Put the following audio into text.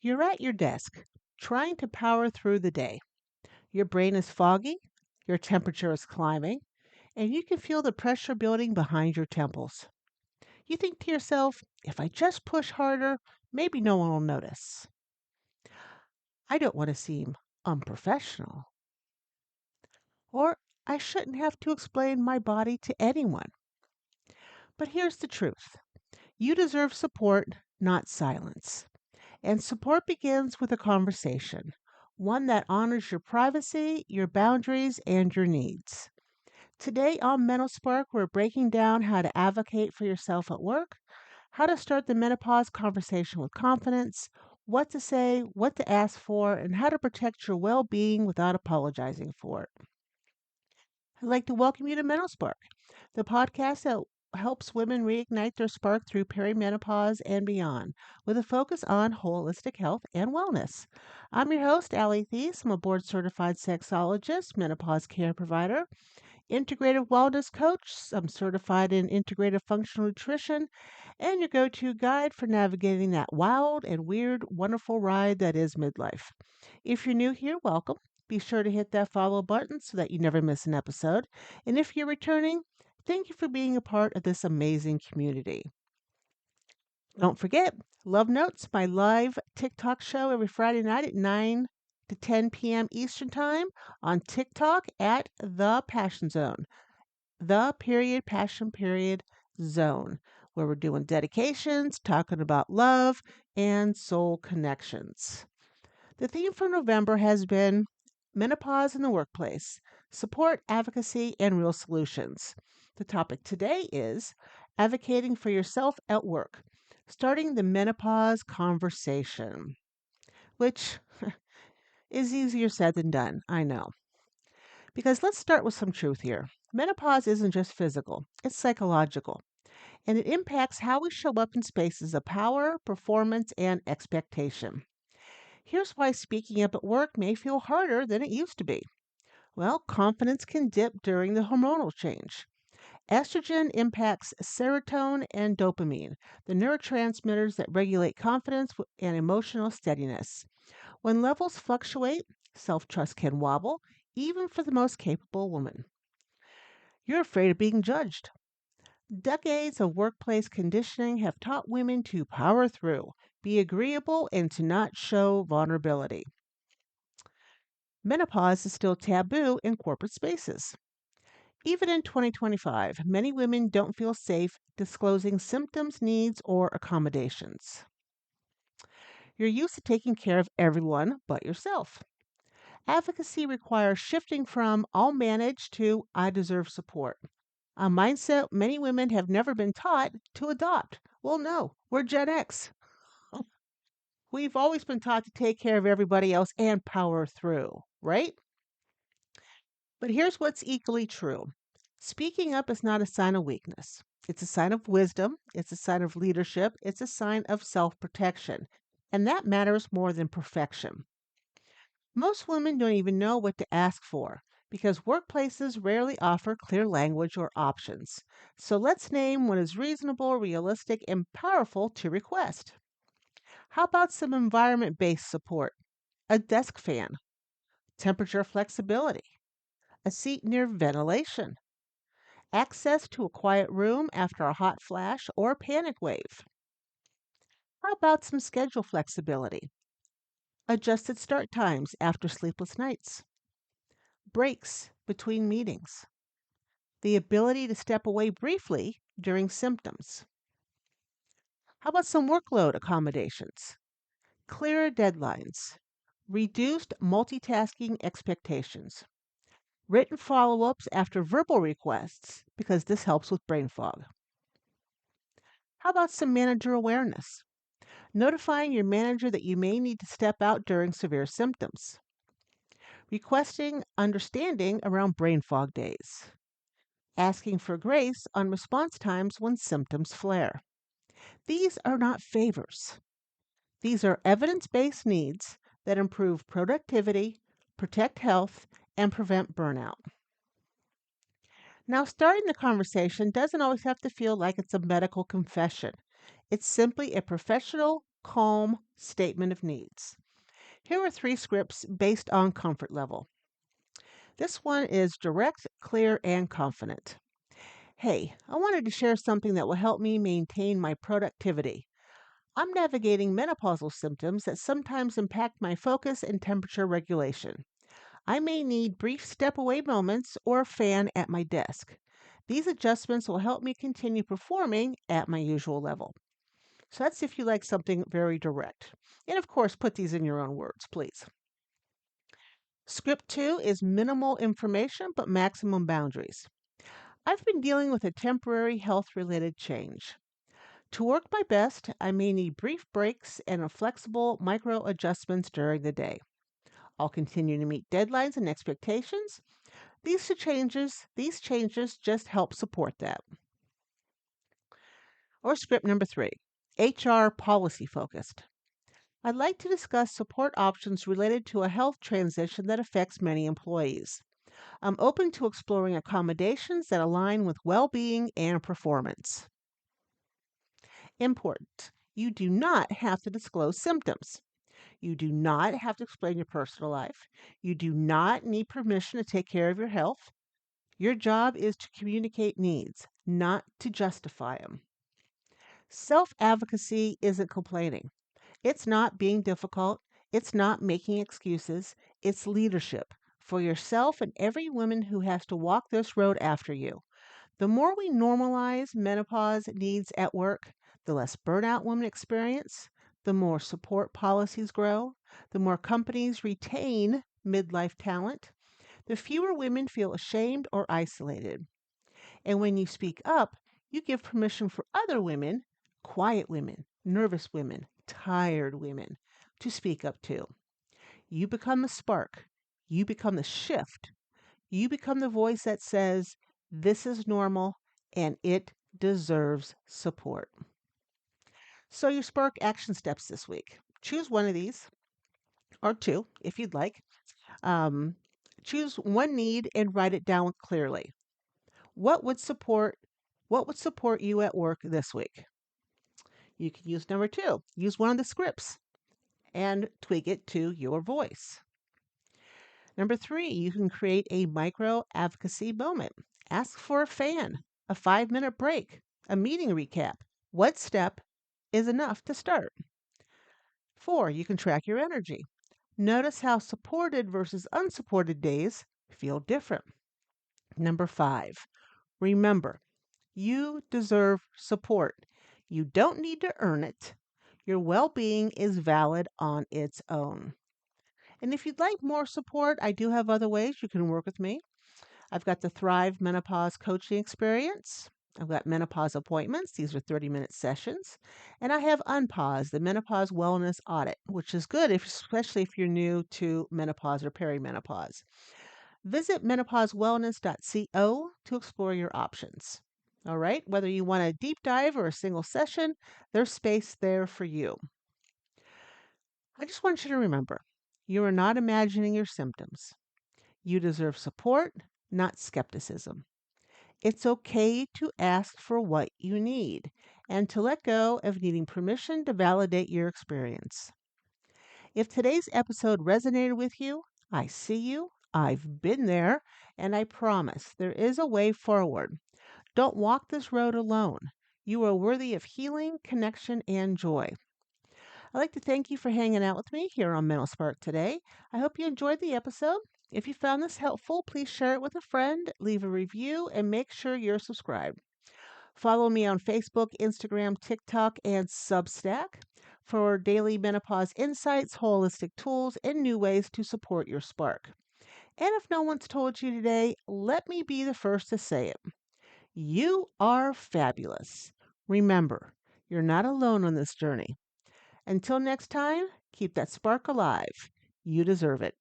You're at your desk, trying to power through the day. Your brain is foggy, your temperature is climbing, and you can feel the pressure building behind your temples. You think to yourself, if I just push harder, maybe no one will notice. I don't want to seem unprofessional, or I shouldn't have to explain my body to anyone. But here's the truth: you deserve support, not silence. And support begins with a conversation, one that honors your privacy, your boundaries, and your needs. Today on MenoSpark, we're breaking down how to advocate for yourself at work, how to start the menopause conversation with confidence, what to say, what to ask for, and how to protect your well being without apologizing for it. I'd like to welcome you to MenoSpark, the podcast that helps women reignite their spark through perimenopause and beyond, with a focus on holistic health and wellness. I'm your host, Allie Thies. I'm a board certified sexologist, menopause care provider, integrative wellness coach. I'm certified in integrative functional nutrition, and your go to guide for navigating that wild and weird, wonderful ride that is midlife. If you're new here, welcome. Be sure to hit that follow button so that you never miss an episode. And if you're returning, thank you for being a part of this amazing community. Don't forget, Love Notes, my live TikTok show every Friday night at 9 to 10 p.m. Eastern Time on TikTok at The Passion Zone. The period, passion period zone, where we're doing dedications, talking about love, and soul connections. The theme for November has been menopause in the workplace, support, advocacy, and real solutions. The topic today is advocating for yourself at work, starting the menopause conversation, which is easier said than done, I know. Because let's start with some truth here. Menopause isn't just physical, it's psychological, and it impacts how we show up in spaces of power, performance, and expectation. Here's why speaking up at work may feel harder than it used to be. Well, confidence can dip during the hormonal change. Estrogen impacts serotonin and dopamine, the neurotransmitters that regulate confidence and emotional steadiness. When levels fluctuate, self trust can wobble, even for the most capable woman. You're afraid of being judged. Decades of workplace conditioning have taught women to power through, be agreeable, and to not show vulnerability. Menopause is still taboo in corporate spaces. Even in 2025, many women don't feel safe disclosing symptoms, needs, or accommodations. You're used to taking care of everyone but yourself. Advocacy requires shifting from I'll manage to I deserve support, a mindset many women have never been taught to adopt. Well, no, we're Gen X. We've always been taught to take care of everybody else and power through, right? But here's what's equally true: speaking up is not a sign of weakness, it's a sign of wisdom, it's a sign of leadership, it's a sign of self protection. And that matters more than perfection. Most women don't even know what to ask for because workplaces rarely offer clear language or options. So let's name what is reasonable, realistic, and powerful to request. How about some environment based support? A desk fan, temperature flexibility, a seat near ventilation, access to a quiet room after a hot flash or panic wave. How about some schedule flexibility? Adjusted start times after sleepless nights, breaks between meetings, the ability to step away briefly during symptoms. How about some workload accommodations? Clearer deadlines, reduced multitasking expectations, written follow ups after verbal requests, because this helps with brain fog. How about some manager awareness? Notifying your manager that you may need to step out during severe symptoms, requesting understanding around brain fog days, asking for grace on response times when symptoms flare. These are not favors. These are evidence based needs that improve productivity, protect health, and prevent burnout. Now, starting the conversation doesn't always have to feel like it's a medical confession. It's simply a professional calm statement of needs. Here are three scripts based on comfort level. This one is direct, clear, and confident. Hey, I wanted to share something that will help me maintain my productivity. I'm navigating menopausal symptoms that sometimes impact my focus and temperature regulation. I may need brief step away moments or a fan at my desk. These adjustments will help me continue performing at my usual level. So that's if you like something very direct. And of course, put these in your own words, please. Script two is minimal information but maximum boundaries. I've been dealing with a temporary health related change. To work my best, I may need brief breaks and a flexible micro adjustments during the day. I'll continue to meet deadlines and expectations. These changes just help support that. Or script number three, HR policy focused. I'd like to discuss support options related to a health transition that affects many employees. I'm open to exploring accommodations that align with well being and performance. Important. You do not have to disclose symptoms. You do not have to explain your personal life. You do not need permission to take care of your health. Your job is to communicate needs, not to justify them. Self advocacy isn't complaining. It's not being difficult. It's not making excuses. It's leadership for yourself and every woman who has to walk this road after you. The more we normalize menopause needs at work, the less burnout women experience, the more support policies grow, the more companies retain midlife talent, the fewer women feel ashamed or isolated. And when you speak up, you give permission for other women, quiet women, nervous women, tired women, to speak up too. You become the spark. You become the shift. You become the voice that says, this is normal and it deserves support. So, your Spark action steps this week. Choose one of these, or two if you'd like. Um, Choose one need and write it down clearly. What would support what would support you at work this week? You can use number two. Use one of the scripts and tweak it to your voice. Number three, you can create a micro advocacy moment. Ask for a fan, a 5 minute break, a meeting recap. What step is enough to start? Four, you can track your energy. Notice how supported versus unsupported days feel different. Number five, remember, you deserve support. You don't need to earn it. Your well being is valid on its own. And if you'd like more support, I do have other ways you can work with me. I've got the Thrive Menopause Coaching Experience. I've got menopause appointments. These are 30-minute sessions. And I have Unpause, the Menopause Wellness Audit, which is good, especially if you're new to menopause or perimenopause. Visit menopausewellness.co to explore your options. All right, whether you want a deep dive or a single session, there's space there for you. I just want you to remember you are not imagining your symptoms. You deserve support, not skepticism. It's okay to ask for what you need and to let go of needing permission to validate your experience. If today's episode resonated with you, I see you, I've been there, and I promise there is a way forward. Don't walk this road alone. You are worthy of healing, connection, and joy. I'd like to thank you for hanging out with me here on MenoSpark today. I hope you enjoyed the episode. If you found this helpful, please share it with a friend, leave a review, and make sure you're subscribed. Follow me on Facebook, Instagram, TikTok, and Substack for daily menopause insights, holistic tools, and new ways to support your spark. And if no one's told you today, let me be the first to say it. You are fabulous. Remember, you're not alone on this journey. Until next time, keep that spark alive. You deserve it.